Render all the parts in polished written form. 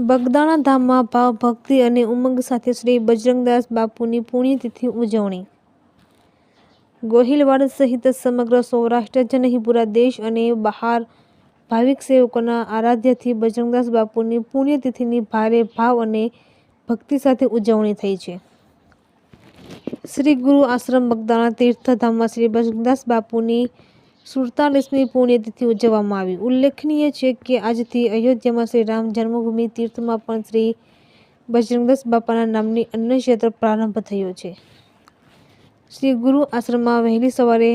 બગદાણા ધામમાં ભાવ ભક્તિ અને ઉમંગ સાથે શ્રી બજરંગદાસ બાપુની પુણ્યતિથિ ઉજવણી। ગોહિલવાડ સહિત સમગ્ર સૌરાષ્ટ્ર જ નહીં પૂરા દેશ અને બહાર ભાવિક સેવકોના આરાધ્યથી બજરંગદાસ બાપુની પુણ્યતિથિની ભારે ભાવ અને ભક્તિ સાથે ઉજવણી થઈ છે। શ્રી ગુરુ આશ્રમ બગદાણા તીર્થધામમાં શ્રી બજરંગદાસ બાપુની 47મી પુણ્યતિથિ ઉજવવામાં આવી। ઉલ્લેખનીય છે કે આજથી અયોધ્યામાં શ્રી રામ જન્મભૂમિ તીર્થમાં પણ શ્રી બજરંગદાસ બાપાના નામની અન્નક્ષેત્ર પ્રારંભ થયો છે। શ્રી ગુરુ આશ્રમમાં વહેલી સવારે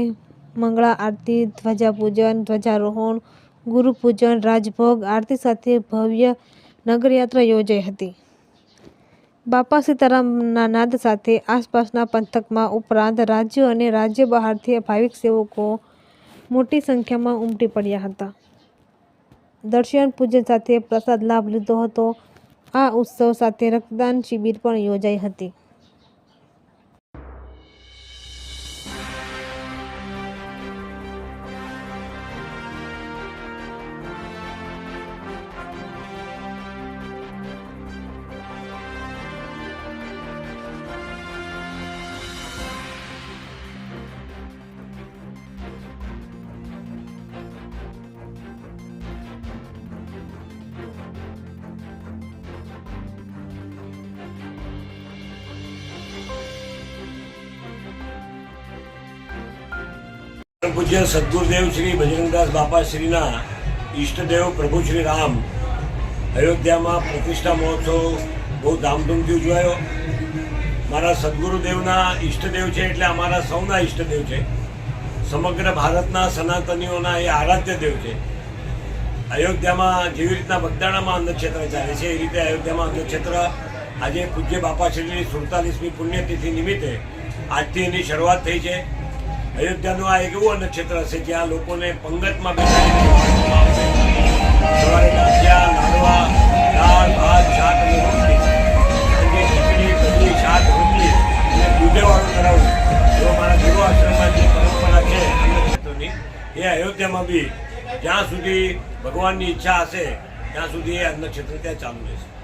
મંગળા આરતી, ધ્વજા પૂજન, ધ્વજારોહણ, ગુરુ પૂજન, રાજભોગ આરતી સાથે ભવ્ય નગરયાત્રા યોજાઈ હતી। બાપા સીતારામના નાદ સાથે આસપાસના પંથકમાં ઉપરાંત રાજ્ય અને રાજ્ય બહારથી ભાવિક સેવકો મોટી સંખ્યામાં ઉમટી પડ્યા હતા। દર્શન પૂજન સાથે પ્રસાદ લાભ લીધો હતો। આ ઉત્સવ સાથે રક્તદાન શિબિર પણ યોજાઈ હતી। પૂજ્ય સદગુરુદેવ શ્રી બજરંગદાસ બાપા શ્રીના ઈષ્ટદેવ પ્રભુ શ્રી રામ અયોધ્યામાં પ્રતિષ્ઠા મહોત્સવ બહુ ધામધૂમથી ઉજવાયો। મારા સદગુરુદેવના ઈષ્ટદેવ છે એટલે અમારા સૌના ઈષ્ટદેવ છે। સમગ્ર ભારતના સનાતનીઓના એ આરાધ્ય દેવ છે। અયોધ્યામાં જેવી રીતના બગદાણામાં અન્નક્ષેત્ર ચાલે છે એ રીતે અયોધ્યામાં અન્નક્ષેત્ર આજે પૂજ્ય બાપા શ્રીની 47મી પુણ્યતિથિ નિમિત્તે આજથી એની શરૂઆત થઈ છે। અયોધ્યાનું આ એક એવું અન્નક્ષેત્ર હશે જ્યાં લોકોને પંગતમાં બેસાડીને સવારે ગાંઠિયા, લાડવા, દાળ, ભાત, શાક અને રોટલી, ખીચડી, કઢી, શાક, રોટલી અને દૂધેવાળું કરાવવું એવો મારા ગુરુ આશ્રમમાં જે પરંપરા છે અન્નક્ષેત્રની એ અયોધ્યામાં બી જ્યાં સુધી ભગવાનની ઈચ્છા હશે ત્યાં સુધી એ અન્નક્ષેત્ર ત્યાં ચાલુ રહેશે।